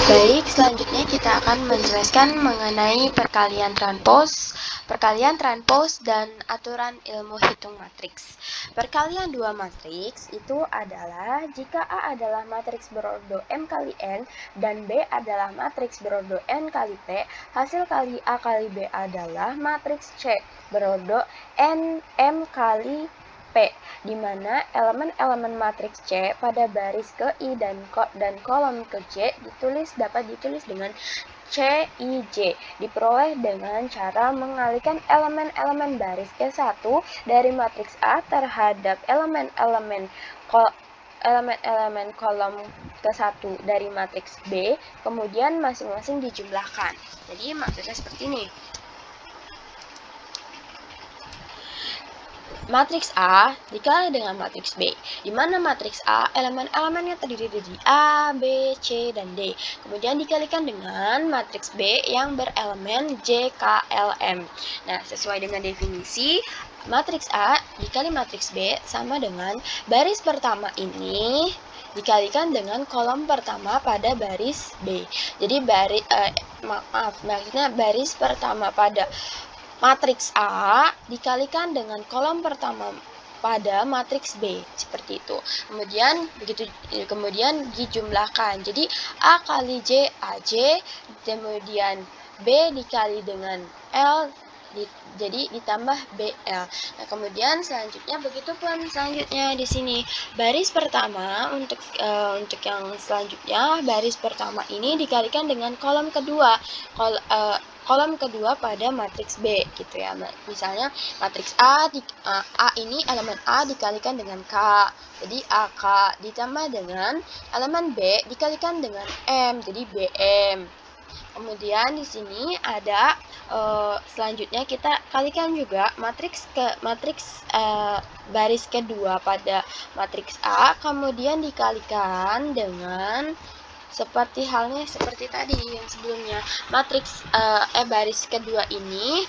Baik, selanjutnya kita akan menjelaskan mengenai perkalian transpos, dan aturan ilmu hitung matriks. Perkalian dua matriks itu adalah jika A adalah matriks berordo M kali N dan B adalah matriks berordo N kali P, hasil kali A kali B adalah matriks C berordo N M kali P, di mana elemen-elemen matriks C pada baris ke I dan kolom ke J dapat ditulis dengan C, I, J, diperoleh dengan cara mengalihkan elemen-elemen baris ke-1 dari matriks A terhadap elemen-elemen kolom ke-1 dari matriks B, kemudian masing-masing dijumlahkan. Jadi maksudnya seperti ini. Matriks A dikali dengan matriks B, di mana matriks A elemen-elemennya terdiri dari A, B, C, dan D. Kemudian dikalikan dengan matriks B yang berelemen J, K, L, M. Nah, sesuai dengan definisi, matriks A dikali matriks B sama dengan baris pertama ini dikalikan dengan kolom pertama pada baris B. Jadi baris pertama pada matriks A dikalikan dengan kolom pertama pada matriks B, seperti itu. Kemudian dijumlahkan. Jadi A kali J AJ, kemudian B dikali dengan L, jadi ditambah BL. Nah, kemudian selanjutnya begitupun selanjutnya di sini. Baris pertama untuk yang selanjutnya, baris pertama ini dikalikan dengan kolom kedua. Kolom kedua pada matriks B gitu ya. Misalnya matriks A ini elemen A dikalikan dengan K. Jadi AK ditambah dengan elemen B dikalikan dengan M. Jadi BM. Kemudian di sini ada selanjutnya kita kalikan juga matriks baris kedua pada matriks A, kemudian dikalikan dengan seperti tadi yang sebelumnya, matriks baris kedua ini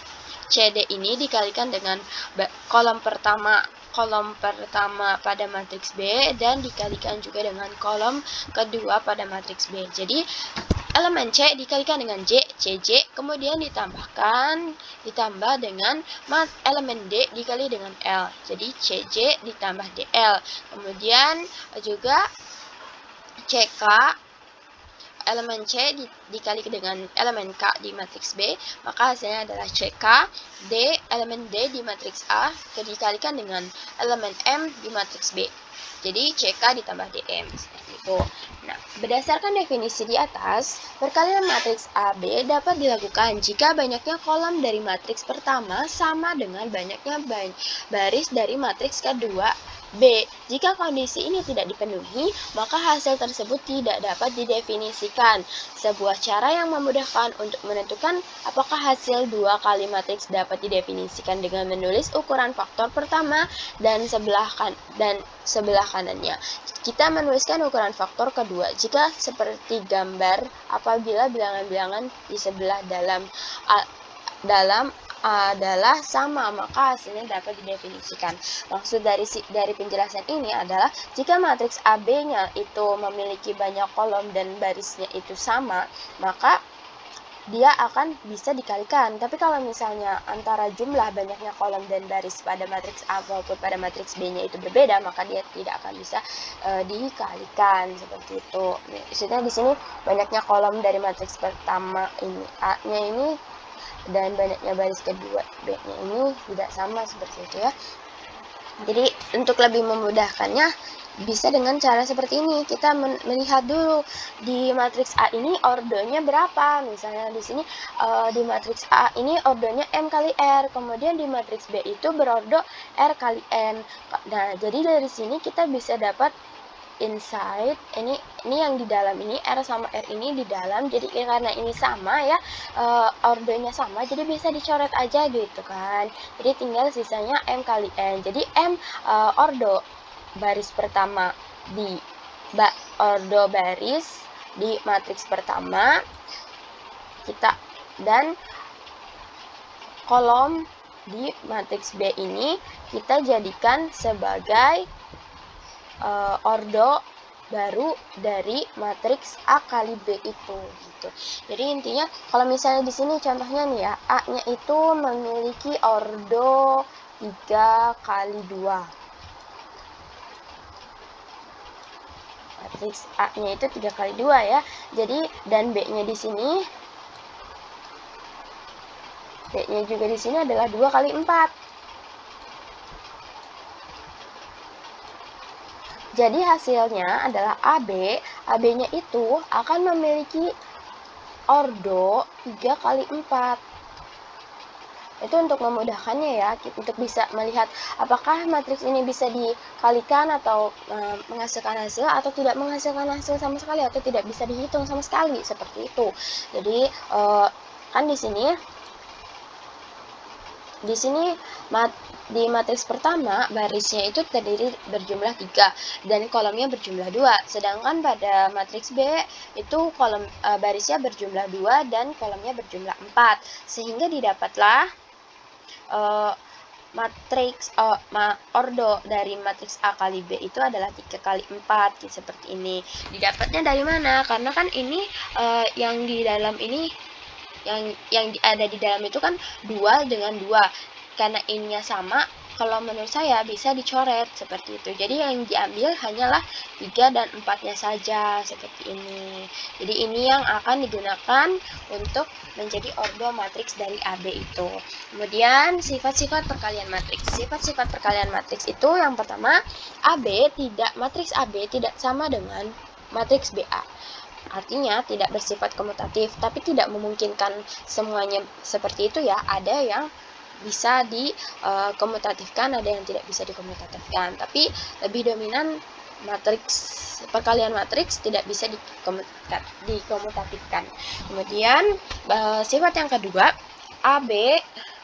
CD ini dikalikan dengan kolom pertama pada matriks B dan dikalikan juga dengan kolom kedua pada matriks B. Jadi elemen C dikalikan dengan J, CJ, kemudian ditambah dengan elemen D dikali dengan L. Jadi CJ ditambah DL. Kemudian juga CK, elemen C dikali dengan elemen K di matriks B, maka hasilnya adalah CK. Elemen D di matriks A dikalikan dengan elemen M di matriks B. Jadi CK ditambah DM, seperti itu. Nah, berdasarkan definisi di atas, perkalian matriks AB dapat dilakukan jika banyaknya kolom dari matriks pertama sama dengan banyaknya baris dari matriks kedua B. Jika kondisi ini tidak dipenuhi, maka hasil tersebut tidak dapat didefinisikan. Sebuah cara yang memudahkan untuk menentukan apakah hasil dua kali matriks dapat didefinisikan dengan menulis ukuran faktor pertama dan sebelah kanannya. Kita menuliskan ukuran faktor kedua jika seperti gambar apabila bilangan-bilangan di sebelah dalam adalah sama, maka hasilnya dapat didefinisikan. Maksud dari penjelasan ini adalah jika matriks AB-nya itu memiliki banyak kolom dan barisnya itu sama, maka dia akan bisa dikalikan. Tapi kalau misalnya antara jumlah banyaknya kolom dan baris pada matriks A maupun pada matriks B-nya itu berbeda, maka dia tidak akan bisa dikalikan, seperti itu. Maksudnya di sini banyaknya kolom dari matriks pertama ini A-nya ini dan banyaknya baris kedua B-nya ini tidak sama, seperti itu ya. Jadi untuk lebih memudahkannya bisa dengan cara seperti ini. Kita melihat dulu di matriks A ini ordonya berapa. Misalnya di sini di matriks A ini ordonya M kali R, kemudian di matriks B itu berordo R kali N. Nah, jadi dari sini kita bisa dapat insight, ini yang di dalam ini R sama R ini di dalam, jadi karena ini sama ya, ordonya sama, jadi bisa dicoret aja gitu kan. Jadi tinggal sisanya M kali N. Jadi M ordo baris pertama di ordo baris di matriks pertama dan kolom di matriks B ini kita jadikan sebagai ordo baru dari matriks A kali B itu gitu. Jadi intinya kalau misalnya di sini contohnya nih ya, A-nya itu memiliki ordo 3 kali 2. Matriks A-nya itu 3 kali 2 ya. Jadi dan B-nya di sini B-nya juga di sini adalah 2 kali 4. Jadi hasilnya adalah AB. AB-nya itu akan memiliki ordo 3 kali 4. Itu untuk memudahkannya ya, untuk bisa melihat apakah matriks ini bisa dikalikan atau menghasilkan hasil atau tidak menghasilkan hasil sama sekali atau tidak bisa dihitung sama sekali, seperti itu. Jadi kan di sini di matriks pertama barisnya itu terdiri berjumlah 3 dan kolomnya berjumlah 2. Sedangkan pada matriks B itu barisnya berjumlah 2 dan kolomnya berjumlah 4. Sehingga didapatlah matriks ordo dari matriks A kali B itu adalah 3 kali 4 seperti ini. Didapatnya dari mana? Karena kan ini yang di dalam ini yang ada di dalam itu kan 2 dengan 2. Karena ininya sama, kalau menurut saya bisa dicoret seperti itu. Jadi yang diambil hanyalah 3 dan 4-nya saja seperti ini. Jadi ini yang akan digunakan untuk menjadi ordo matriks dari AB itu. Kemudian sifat-sifat perkalian matriks. Sifat-sifat perkalian matriks itu yang pertama, matriks AB tidak sama dengan matriks BA. Artinya tidak bersifat komutatif, tapi tidak memungkinkan semuanya seperti itu ya. Ada yang bisa dikomutatifkan, ada yang tidak bisa dikomutatifkan. Tapi lebih dominan perkalian matriks tidak bisa dikomutatifkan. Kemudian sifat yang kedua,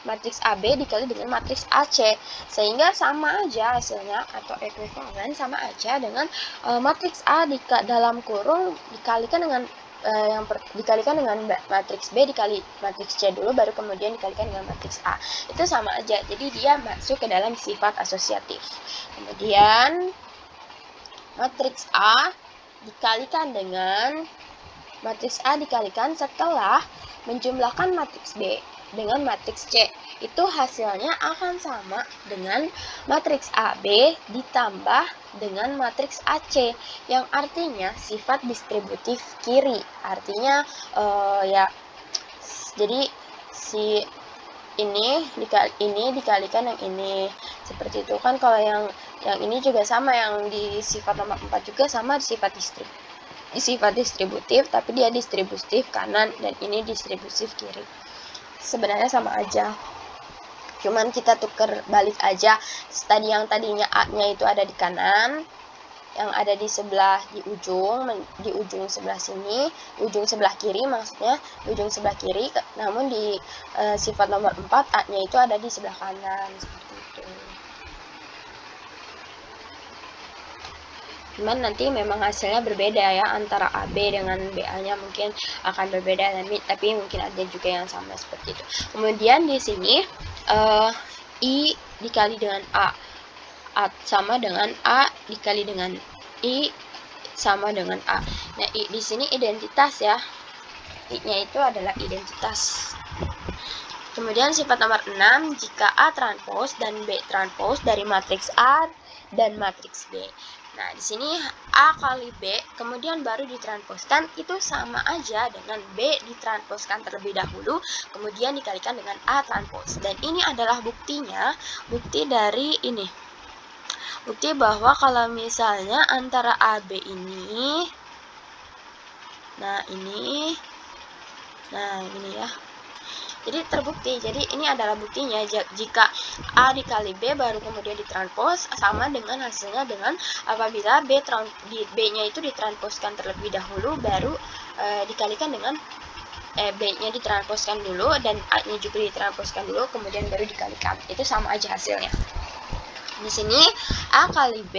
matriks AB dikali dengan matriks AC, sehingga sama aja hasilnya atau ekuivalen sama aja dengan matriks A dalam kurung dikalikan dengan dikalikan dengan matriks B dikali matriks C dulu, baru kemudian dikalikan dengan matriks A. Itu sama aja, jadi dia masuk ke dalam sifat asosiatif. Kemudian matriks A dikalikan dengan matriks A dikalikan setelah menjumlahkan matriks B dengan matriks C, itu hasilnya akan sama dengan matriks AB ditambah dengan matriks AC, yang artinya sifat distributif kiri. Artinya ya, jadi si ini dikalikan yang ini, seperti itu kan. Kalau yang ini juga sama, yang di sifat nomor 4 juga sama, sifat distributif, tapi dia distributif kanan dan ini distributif kiri. Sebenarnya sama aja, cuman kita tuker balik aja. Yang tadinya A-nya itu ada di kanan, yang ada di ujung sebelah sini, ujung sebelah kiri maksudnya, ujung sebelah kiri. Namun di sifat nomor 4 A-nya itu ada di sebelah kanan, seperti itu. Cuman nanti memang hasilnya berbeda ya, antara AB dengan BA-nya mungkin akan berbeda, tapi mungkin ada juga yang sama seperti itu. Kemudian di sini I dikali dengan A sama dengan A dikali dengan I sama dengan A. Nah, I di sini identitas ya. I-nya itu adalah identitas. Kemudian sifat nomor 6, jika A transpos dan B transpos dari matriks A dan matriks B. Nah, di sini A kali B kemudian baru ditransposkan, itu sama aja dengan B ditransposkan terlebih dahulu kemudian dikalikan dengan A transpos. Dan ini adalah buktinya, bukti dari ini. Bukti bahwa kalau misalnya antara AB ini, nah ini ya. Jadi terbukti. Jadi ini adalah buktinya, jika A dikali B baru kemudian ditranspos, sama dengan hasilnya dengan apabila B-nya itu ditransposkan terlebih dahulu baru dikalikan dengan B-nya ditransposkan dulu dan A-nya juga ditransposkan dulu kemudian baru dikalikan. Itu sama aja hasilnya. Di sini A kali B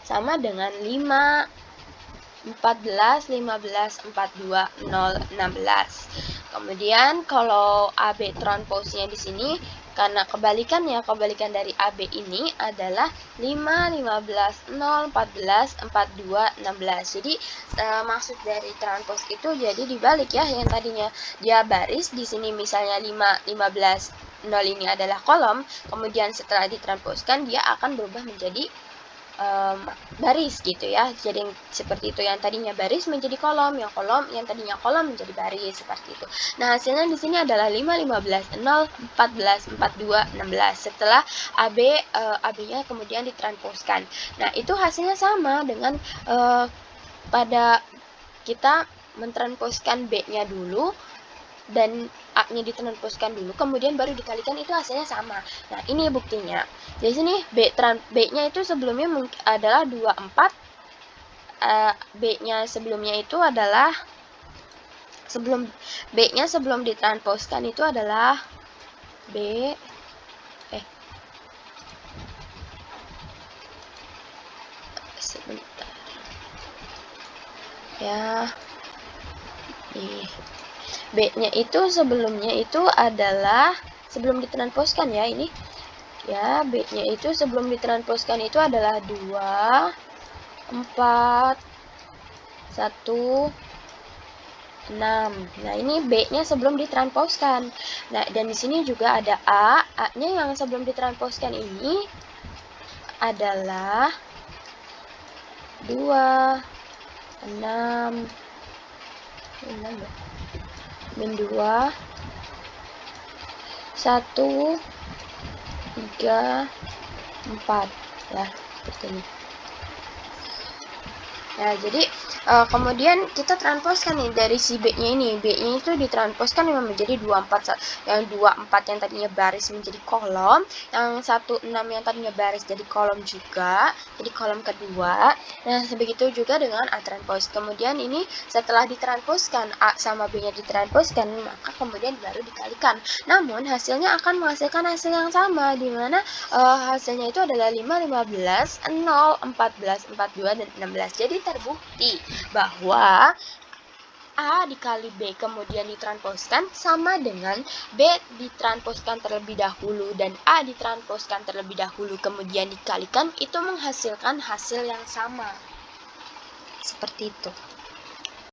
sama dengan 5, 14, 15, 42, 0, 16. Kemudian kalau AB transposnya di sini Karena kebalikan dari AB ini adalah 5, 15, 0, 14, 42, 16. Jadi maksud dari transpose itu jadi dibalik ya, yang tadinya dia baris, di sini misalnya 5, 15, 0 ini adalah kolom, kemudian setelah ditransposkan dia akan berubah menjadi baris gitu ya. Jadi seperti itu, yang tadinya baris menjadi kolom, yang tadinya kolom menjadi baris, seperti itu. Nah, hasilnya di sini adalah 5, 15, 0, 14, 42, 16 setelah AB-nya kemudian ditransposkan. Nah, itu hasilnya sama dengan pada kita mentransposkan B-nya dulu dan A-nya ditransposkan dulu, kemudian baru dikalikan, itu hasilnya sama. Nah, ini buktinya. Di sini B-nya itu sebelumnya adalah 24, B-nya sebelumnya itu adalah B-nya sebelum ditransposkan itu adalah sebentar ya. B-nya itu sebelumnya itu adalah sebelum ditransposkan ya, ini ya. B-nya itu sebelum ditransposkan itu adalah 2, 4, 1, 6. Nah, ini B-nya sebelum ditransposkan. Nah, dan di sini juga ada A-nya yang sebelum ditransposkan ini adalah 2, 6, 2, 1, 3, 4 ya, seperti ini. Nah, jadi kemudian kita transposkan nih dari si B-nya ini. B-nya itu ditransposkan menjadi 24, yang 24 yang tadinya baris menjadi kolom, yang 16 yang tadinya baris jadi kolom juga, jadi kolom kedua. Nah, begitu juga dengan A transpose. Kemudian ini setelah ditransposkan, A sama B-nya ditransposkan, maka kemudian baru dikalikan. Namun, hasilnya akan menghasilkan hasil yang sama, di mana hasilnya itu adalah 5, 15, 0, 14, 42, dan 16. Jadi terbukti bahwa A dikali B kemudian ditransposkan sama dengan B ditransposkan terlebih dahulu dan A ditransposkan terlebih dahulu kemudian dikalikan, itu menghasilkan hasil yang sama. Seperti itu.